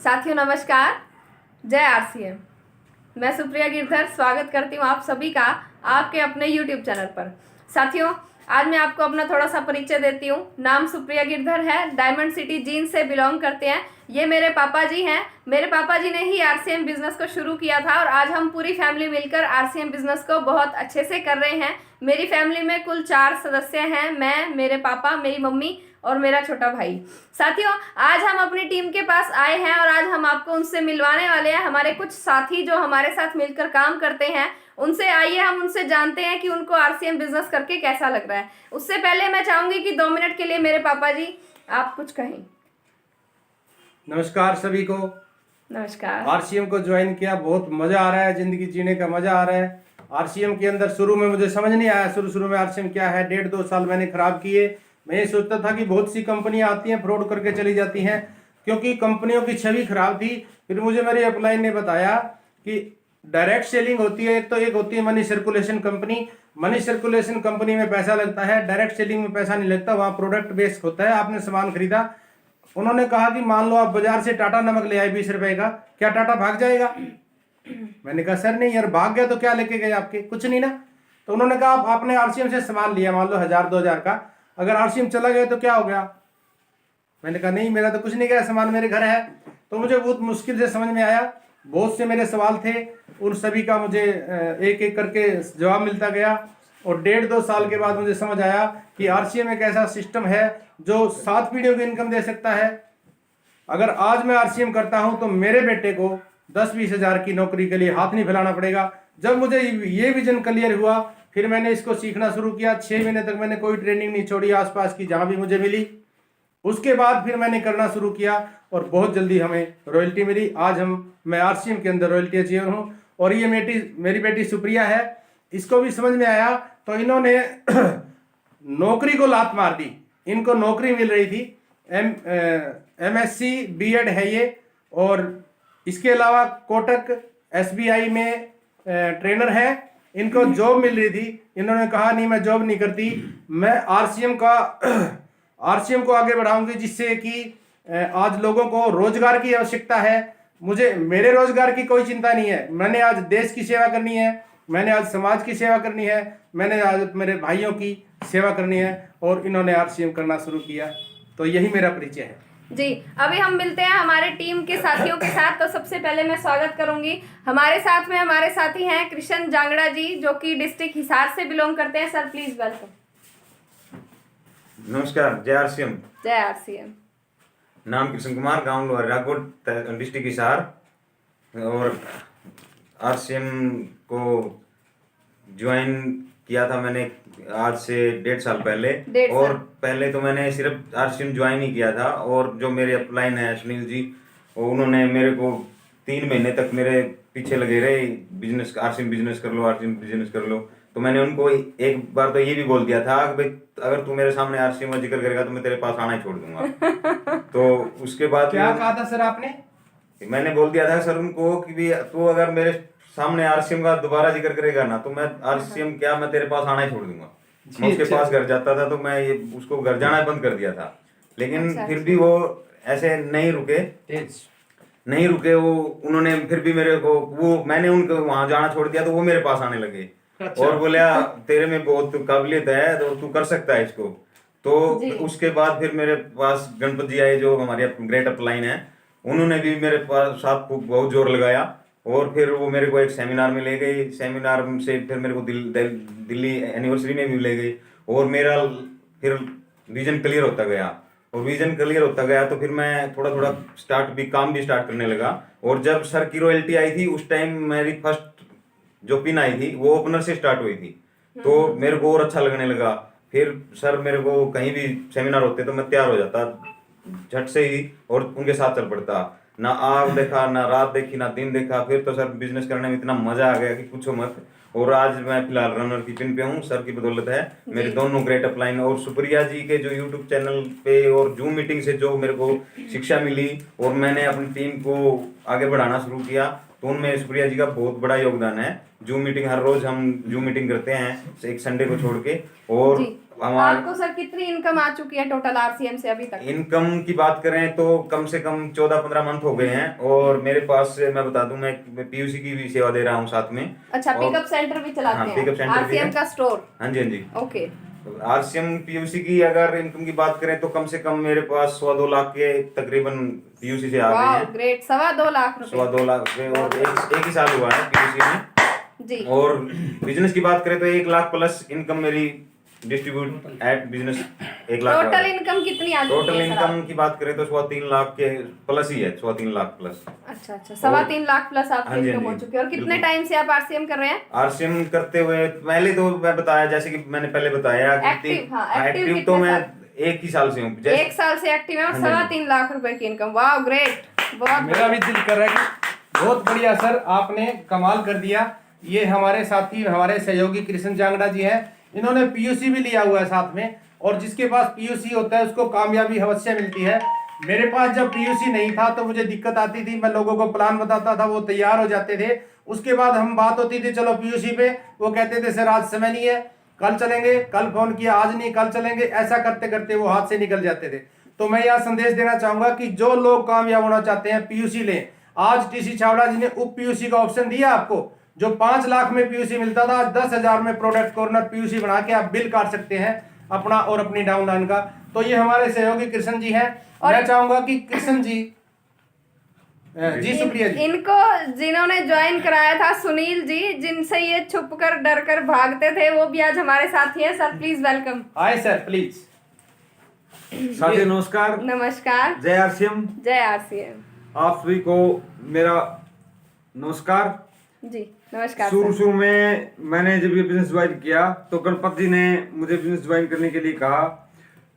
साथियों नमस्कार, जय आरसीएम। मैं सुप्रिया गिरधर स्वागत करती हूँ आप सभी का आपके अपने यूट्यूब चैनल पर। साथियों, आज मैं आपको अपना थोड़ा सा परिचय देती हूँ। नाम सुप्रिया गिरधर है, डायमंड सिटी जींद से बिलोंग करते हैं। ये मेरे पापा जी हैं। मेरे पापा जी ने ही आरसीएम बिजनेस को शुरू किया था और आज हम पूरी फैमिली मिलकर आरसीएम बिजनेस को बहुत अच्छे से कर रहे हैं। मेरी फैमिली में कुल 4 सदस्य हैं, मैं, मेरे पापा, मेरी मम्मी और मेरा छोटा भाई। साथियों, आज हम अपनी टीम के पास आए हैं और आज हम आपको उनसे मिलवाने वाले हैं। हमारे कुछ साथी जो हमारे साथ मिलकर काम करते हैं, उनसे आइए हम उनसे जानते हैं कि उनको आरसीएम बिजनेस करके कैसा लग रहा है। उससे पहले मैं चाहूंगी कि 2 मिनट के लिए मेरे पापा जी आप कुछ कहें। नमस्कार सभी को। नमस्कार। आरसीएम को ज्वाइन किया, बहुत मजा आ रहा है, जिंदगी जीने का मजा आ रहा है। आरसीएम के अंदर शुरू में मुझे समझ नहीं आया, शुरू में आरसीएम क्या है। 1.5-2 साल मैंने खराब किए। मैं ये सोचता था कि बहुत सी कंपनियां आती हैं, फ्रॉड करके चली जाती हैं, क्योंकि कंपनियों की छवि खराब थी। फिर मुझे मेरे अपलाइन ने बताया कि डायरेक्ट सेलिंग होती है, एक होती है money circulation company. Money circulation company में पैसा लगता है, डायरेक्ट सेलिंग में पैसा नहीं लगता। वहाँ प्रोडक्ट बेस्ड होता है। आपने सामान खरीदा, उन्होंने कहा कि मान लो आप बाजार से टाटा नमक ले आए 20 रुपए का, क्या टाटा भाग जाएगा? मैंने कहा सर नहीं यार, भाग गया तो क्या लेके गए आपके? कुछ नहीं ना। तो उन्होंने कहा आपने आरसीएम से सामान लिया, मान लो 1000-2000 का, अगर आरसीएम चला गया तो क्या हो गया? मैंने कहा नहीं, मेरा तो कुछ नहीं गया, सामान मेरे घर है। तो मुझे बहुत मुश्किल से समझ में आया। बहुत से मेरे सवाल थे, उन सभी का मुझे एक एक करके जवाब मिलता गया और 1.5-2 साल के बाद मुझे समझ आया कि आरसीएम एक ऐसा सिस्टम है जो 7 पीढ़ियों की इनकम दे सकता है। अगर आज मैं आरसीएम करता हूं तो मेरे बेटे को 10-20 हजार की नौकरी के लिए हाथ नहीं फैलाना पड़ेगा। जब मुझे ये विजन क्लियर हुआ, फिर मैंने इसको सीखना शुरू किया। 6 महीने तक मैंने कोई ट्रेनिंग नहीं छोड़ी, आसपास की जहां भी मुझे मिली। उसके बाद फिर मैंने करना शुरू किया और बहुत जल्दी हमें रॉयल्टी मिली। आज मैं आरसीएम के अंदर रॉयल्टी अचीवर हूं। और ये मेरी बेटी सुप्रिया है, इसको भी समझ में आया तो इन्होंने नौकरी को लात मार दी। इनको नौकरी मिल रही थी, एमएससी बीएड है ये, और इसके अलावा कोटक एसबीआई में ट्रेनर है। इनको जॉब मिल रही थी, इन्होंने कहा नहीं मैं जॉब नहीं करती, मैं आरसीएम को आगे बढ़ाऊंगी, जिससे कि आज लोगों को रोजगार की आवश्यकता है। मुझे मेरे रोजगार की कोई चिंता नहीं है। मैंने आज देश की सेवा करनी है, मैंने आज समाज की सेवा करनी है, मैंने आज मेरे भाइयों की सेवा करनी है, और इन्होंने आरसीएम करना शुरू किया। तो यही मेरा परिचय है जी। अभी हम मिलते हैं हमारे टीम के साथियों के साथ। तो सबसे पहले मैं स्वागत करूंगी, हमारे साथ में हमारे साथी हैं कृष्ण जांगड़ा जी, जो कि डिस्ट्रिक्ट हिसार से बिलोंग करते हैं। Sir please welcome. नमस्कार, जय आरसीएम। जय आरसीएम। नाम कृष्ण कुमार, गांव लोहराकोट, डिस्ट्रिक्ट हिसार। और आरसीएम को ज्वाइन किया था मैंने आज से 1.5 साल पहले। और पहले तो मैंने सिर्फ आरसीएम ज्वाइन ही किया था, और जो मेरे अपलाइन है सुनील जी, उन्होंने मेरे को 3 महीने तक मेरे पीछे लगे रहे, बिजनेस आरसीएम बिजनेस कर लो, आरसीएम बिजनेस कर लो। तो मैंने उनको एक बार तो ये भी बोल दिया था कि भाई अगर तू मेरे सामने आरसीएम का जिक्र करेगा तो मैं तेरे पास आना ही छोड़ दूंगा। तो उसके बाद क्या कहा था सर आपने? मैंने बोल दिया था सर उनको कि भी तू अगर मेरे सामने आरसीएम का दोबारा जिक्र करेगा ना, तो मैं आरसीएम क्या, मैं तेरे पास आना ही छोड़ दूंगा। मैं उसके पास घर जाता था तो मैं ये उसको घर जाना बंद कर दिया था। लेकिन फिर भी वो ऐसे नहीं रुके वो, उन्होंने फिर भी मेरे को, वो मैंने उनको वहां जाना छोड़ दिया तो वो मेरे पास आने लगे। और बोला तेरे में बहुत काबिलियत है तो तू कर सकता है इसको। तो उसके बाद फिर मेरे पास गणपत जी आए, जो हमारे ग्रेट अपलाइन है, उन्होंने भी मेरे पास साथ बहुत जोर लगाया। और फिर वो मेरे को एक सेमिनार में ले गई, सेमिनार से फिर मेरे को दिल्ली एनिवर्सरी में भी ले गई। और मेरा फिर विजन क्लियर होता गया, और विजन क्लियर होता गया तो फिर मैं थोड़ा थोड़ा काम भी स्टार्ट करने लगा। और जब सर की रॉयल्टी आई थी, उस टाइम मेरी फर्स्ट जो पिन आई थी वो ओपनर से स्टार्ट हुई थी, तो मेरे को और अच्छा लगने लगा। फिर सर मेरे को कहीं भी सेमिनार होते तो मैं तैयार हो जाता झट से ही, और उनके साथ चल पड़ता। ना आग देखा, ना रात देखी, ना दिन देखा। फिर तो सर बिजनेस करने में इतना मजा आ गया कि पूछो मत। और आज मैं फिलहाल रनर की पिन पे हूँ, सर की बदौलत है। मेरे दोनों ग्रेट अपलाइन और सुप्रिया जी के जो यूट्यूब चैनल पे और जूम मीटिंग से जो मेरे को शिक्षा मिली, और मैंने अपनी टीम को आगे बढ़ाना शुरू किया, तो उनमें सुप्रिया जी का बहुत बड़ा योगदान है। जूम मीटिंग हर रोज हम जूम मीटिंग करते हैं, एक संडे को छोड़ के। और हमारे आपको सर कितनी इनकम आ चुकी है टोटल आरसीएम से अभी तक? इनकम की बात करें तो कम से कम 14-15 मंथ हो गए हैं, और मेरे पास मैं बता दूं, मैं पीयूसी की भी सेवा दे रहा हूँ साथ में। अच्छा, और पिकअप सेंटर भी चलाते हाँ, हैं? पिकअप सेंटर भी आरसीएम है। का स्टोर? हाँ जी, हाँ जी। ओके। आरसीएम पीयूसी की अगर इनकम की बात करें तो कम से कम मेरे पास 2.25 लाख के तकरीबन पीयूसी से आ गए वाह हैं। ग्रेट, 2.25 लाख रुपए। 2.25 लाख रुपए, और एक ही साल हुआ है पीयूसी में। जी। और बिजनेस की बात करें तो 1 लाख प्लस इनकम मेरी distribute at business 1 lakh. Total income कितनी आ चुकी टोटल है सर इनकम आपकी? की बात करें तो 3.25 लाख के प्लस ही है, 3.25 लाख प्लस। अच्छा अच्छा, 3.25 लाख प्लस हाँ आपकी जी, इनकम हाँ हो जी, चुकी है। और कितने बिल्कुल। टाइम से आप आरसीएम कर रहे हैं? आरसीएम करते हुए पहले तो मैं बताया, जैसे कि मैंने पहले बताया कि एक्टिव, हाँ, एक्टिव एक्टिव कितने तो मैं साल? 1 ही साल से हूँ। 1 साल से एक्टिव है और हाँ जी, हाँ जी। 3.25 लाख रुपए की इनकम। वाह ग्रेट, बहुत मेरा भी दिल कर रहा है कि बहुत बढ़िया सर, आपने कमाल कर दिया। ये हमारे साथी, हमारे सहयोगी कृष्ण जांगड़ा जी हैं, इन्होंने पीयूसी भी लिया हुआ है साथ में, और जिसके पास पीयूसी होता है उसको कामयाबी अवश्य मिलती है। मेरे पास जब पीयूसी नहीं था तो मुझे दिक्कत आती थी, मैं लोगों को प्लान बताता था, वो तैयार हो जाते थे, उसके बाद हम बात होती थी चलो पीयूसी पे, वो कहते थे सर आज समय नहीं है, कल चलेंगे, कल फोन किया आज नहीं कल चलेंगे, ऐसा करते करते वो हाथ से निकल जाते थे। तो मैं यह संदेश देना चाहूंगा कि जो लोग कामयाब होना चाहते हैं पीयूसी लें। आज टीसी छावड़ा जी ने उप पीयूसी का ऑप्शन दिया आपको, जो 5 लाख में पीयूसी मिलता था, आज 10,000 में प्रोडक्ट कॉर्नर पीयूसी बना के आप बिल काट सकते हैं अपना और अपनी डाउनलाइन का। तो ये हमारे सहयोगी कृष्ण जी हैं, मैं चाहूंगा कि कृष्ण जी जी सुप्रिया जी, इनको जिन्होंने ज्वाइन कराया था सुनील जी, जिनसे ये छुप कर डर कर भागते थे, वो भी आज हमारे साथ ही हैं। Sir please welcome. Hi sir please. साथी नमस्कार, नमस्कार। जय आरसीएम। जय आरसीएम। आप सभी को मेरा नमस्कार। जी नमस्कार शुरू सर। शुरू में मैंने जब ये बिजनेस ज्वाइन किया तो गणपत जी ने मुझे बिजनेस ज्वाइन करने के लिए कहा,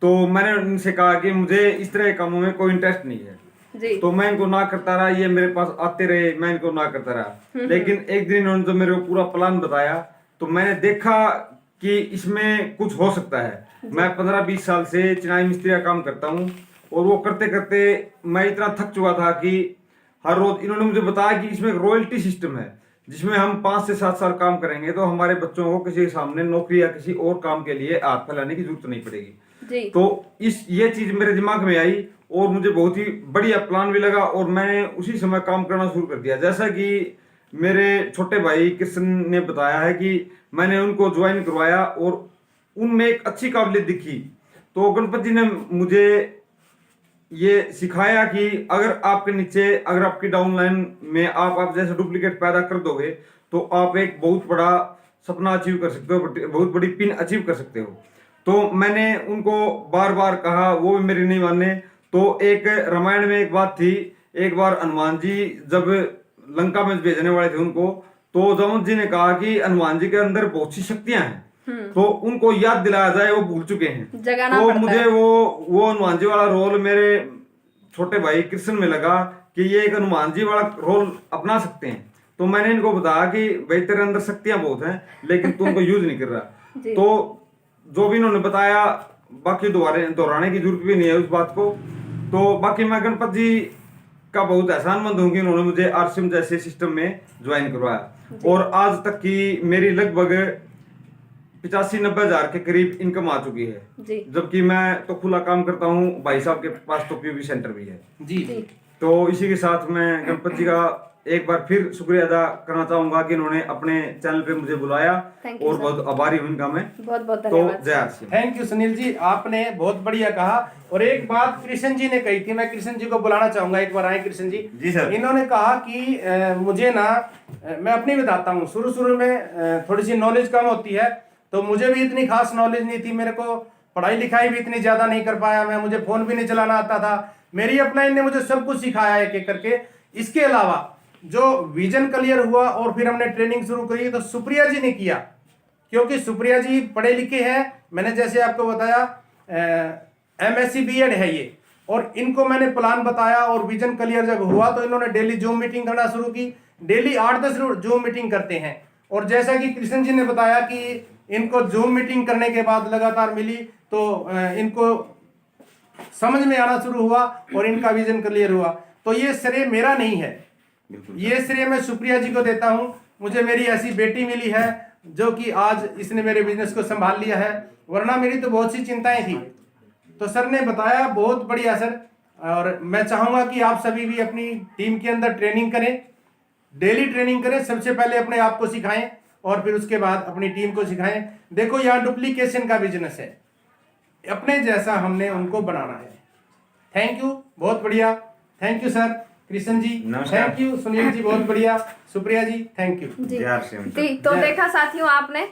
तो मैंने उनसे कहा कि मुझे इस तरह के कामों में कोई इंटरेस्ट नहीं है। जी। तो मैं इनको ना करता रहा, ये मेरे पास आते रहे, मैं इनको ना करता रहा। लेकिन एक दिन इन्होंने जब मेरे को पूरा प्लान बताया तो मैंने देखा कि इसमें कुछ हो सकता है। मैं 15-20 साल से चिनाई मिस्त्री का काम करता हूँ, और वो करते करते मैं इतना थक चुका था कि हर रोज इन्होंने मुझे बताया कि इसमें एक रॉयल्टी सिस्टम है, जिसमें हम 5 से 7 साल काम करेंगे तो हमारे बच्चों को किसी के सामने नौकरी या किसी और काम के लिए हाथ फैलाने की जरूरत नहीं पड़ेगी। जी। तो ये चीज मेरे दिमाग में आई और मुझे बहुत ही बढ़िया प्लान भी लगा, और मैंने उसी समय काम करना शुरू कर दिया। जैसा कि मेरे छोटे भाई कृष्ण ने बताया है कि मैंने उनको ज्वाइन करवाया और उनमें एक अच्छी काबिलियत दिखी, तो गणपत जी ने मुझे ये सिखाया कि अगर आपके नीचे, अगर आपकी डाउनलाइन में आप जैसे डुप्लीकेट पैदा कर दोगे तो आप एक बहुत बड़ा सपना अचीव कर सकते हो, बहुत बड़ी पिन अचीव कर सकते हो। तो मैंने उनको बार बार कहा, वो भी मेरी नहीं माने। तो एक रामायण में एक बात थी, एक बार हनुमान जी जब लंका में भेजने वाले थे उनको, तो जमन जी ने कहा कि हनुमान जी के अंदर बहुत सी शक्तियां हैं, तो उनको याद दिलाया जाए, वो भूल चुके हैं। जगाना तो पड़ता मुझे है। वो हनुमान जी वाला रोल मेरे छोटे भाई कृष्ण में लगा कि ये एक हनुमान जी वाला रोल अपना सकते हैं। तो मैंने इनको बताया कि भाई तेरे अंदर शक्तियां बहुत हैं, लेकिन तू उनको यूज नहीं कर रहा। जी। तो जो भी इन्होंने बताया, बाकी दोहराने की जरूरत भी नहीं है उस बात को। तो बाकी मैं गणपत जी का बहुत एहसानमंद हूँ कि उन्होंने मुझे आरसीएम जैसे सिस्टम में ज्वाइन करवाया, और आज तक की मेरी लगभग 85-90 हजार के करीब इनकम आ चुकी है। जी। जबकि मैं तो खुला काम करता हूँ, भाई साहब के पास तो पीयूबी सेंटर भी है। जी जी। तो इसी के साथ मैं गणपत जी का एक बार फिर शुक्रिया अदा करना चाहूंगा कि इन्होंने अपने चैनल पे मुझे बुलाया, Thank you, और sir। बहुत आभारी हूँ इनका मैं। बहुत बहुत तो धन्यवाद। जय आरसीएम। थैंक यू सुनील जी, आपने बहुत बढ़िया कहा। और एक बात कृष्ण जी ने कही थी, मैं कृष्ण जी को बुलाना चाहूंगा, एक बार आए कृष्ण जी। जी सर। इन्होंने कहा कि मुझे ना मैं अपनी बताता हूँ, शुरू शुरू में थोड़ी सी नॉलेज कम होती है, तो मुझे भी इतनी खास नॉलेज नहीं थी, मेरे को पढ़ाई लिखाई भी इतनी ज्यादा नहीं कर पाया मैं, मुझे फोन भी नहीं चलाना आता था। मेरी अपलाइन ने मुझे सब कुछ सिखाया एक एक करके। इसके अलावा जो विजन क्लियर हुआ और फिर हमने ट्रेनिंग शुरू करी तो सुप्रिया जी ने किया, क्योंकि सुप्रिया जी पढ़े लिखे हैं, मैंने जैसे आपको बताया MSc B.Ed है ये, और इनको मैंने प्लान बताया और विजन क्लियर जब हुआ तो इन्होंने डेली जूम मीटिंग करना शुरू की। डेली 8-10 जूम मीटिंग करते हैं, और जैसा कि कृष्ण जी ने बताया कि इनको जूम मीटिंग करने के बाद लगातार मिली तो इनको समझ में आना शुरू हुआ और इनका विजन क्लियर हुआ। तो ये श्रेय मेरा नहीं है, ये श्रेय मैं सुप्रिया जी को देता हूं। मुझे मेरी ऐसी बेटी मिली है जो कि आज इसने मेरे बिजनेस को संभाल लिया है, वरना मेरी तो बहुत सी चिंताएं थी। तो सर ने बताया, बहुत बढ़िया सर। और मैं चाहूँगा कि आप सभी भी अपनी टीम के अंदर ट्रेनिंग करें, डेली ट्रेनिंग करें। सबसे पहले अपने आप को सिखाएं और फिर उसके बाद अपनी टीम को सिखाएं। देखो यहाँ डुप्लीकेशन का बिजनेस है, अपने जैसा हमने उनको बनाना है। थैंक यू, बहुत बढ़िया। Thank you sir. Krishna ji thank you, Sunil ji बहुत बढ़िया, सुप्रिया जी थैंक यू। जी जय आरसीएम। तो देखा साथियों आपने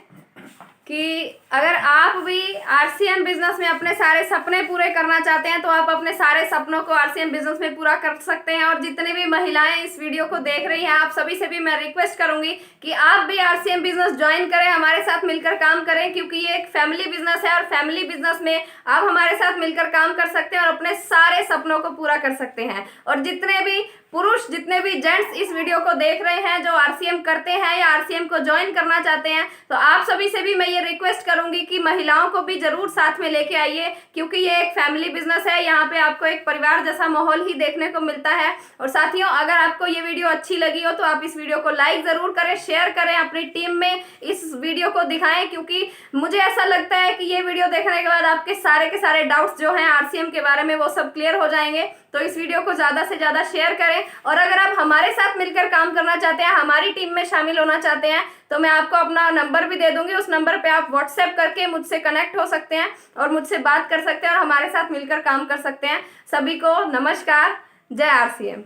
कि अगर आप भी आरसीएम बिजनेस में अपने सारे सपने पूरे करना चाहते हैं तो आप अपने सारे सपनों को आरसीएम बिजनेस में पूरा कर सकते हैं। और जितनी भी महिलाएं इस वीडियो को देख रही हैं, आप सभी से भी मैं रिक्वेस्ट करूंगी कि आप भी आरसीएम बिजनेस ज्वाइन करें, हमारे साथ मिलकर काम करें, क्योंकि ये एक फैमिली बिजनेस है और फैमिली बिजनेस में आप हमारे साथ मिलकर काम कर सकते हैं और अपने सारे सपनों को पूरा कर सकते हैं। और जितने भी पुरुष, जितने भी जेंट्स इस वीडियो को देख रहे हैं जो आरसीएम करते हैं या आरसीएम को ज्वाइन करना चाहते हैं, तो आप सभी से भी मैं ये रिक्वेस्ट करूंगी कि महिलाओं को भी जरूर साथ में लेके आइए, क्योंकि ये एक फैमिली बिजनेस है। यहाँ पे आपको एक परिवार जैसा माहौल ही देखने को मिलता है। और साथियों, अगर आपको ये वीडियो अच्छी लगी हो तो आप इस वीडियो को लाइक जरूर करें, शेयर करें, अपनी टीम में इस वीडियो को दिखाएं, क्योंकि मुझे ऐसा लगता है कि ये वीडियो देखने के बाद आपके सारे के सारे डाउट्स जो हैं आरसीएम के बारे में वो सब क्लियर हो जाएंगे। तो इस वीडियो को ज्यादा से ज्यादा शेयर करें। और अगर आप हमारे साथ मिलकर काम करना चाहते हैं, हमारी टीम में शामिल होना चाहते हैं, तो मैं आपको अपना नंबर भी दे दूंगी। उस नंबर पे आप व्हाट्सएप करके मुझसे कनेक्ट हो सकते हैं और मुझसे बात कर सकते हैं और हमारे साथ मिलकर काम कर सकते हैं। सभी को नमस्कार, जय आरसीएम।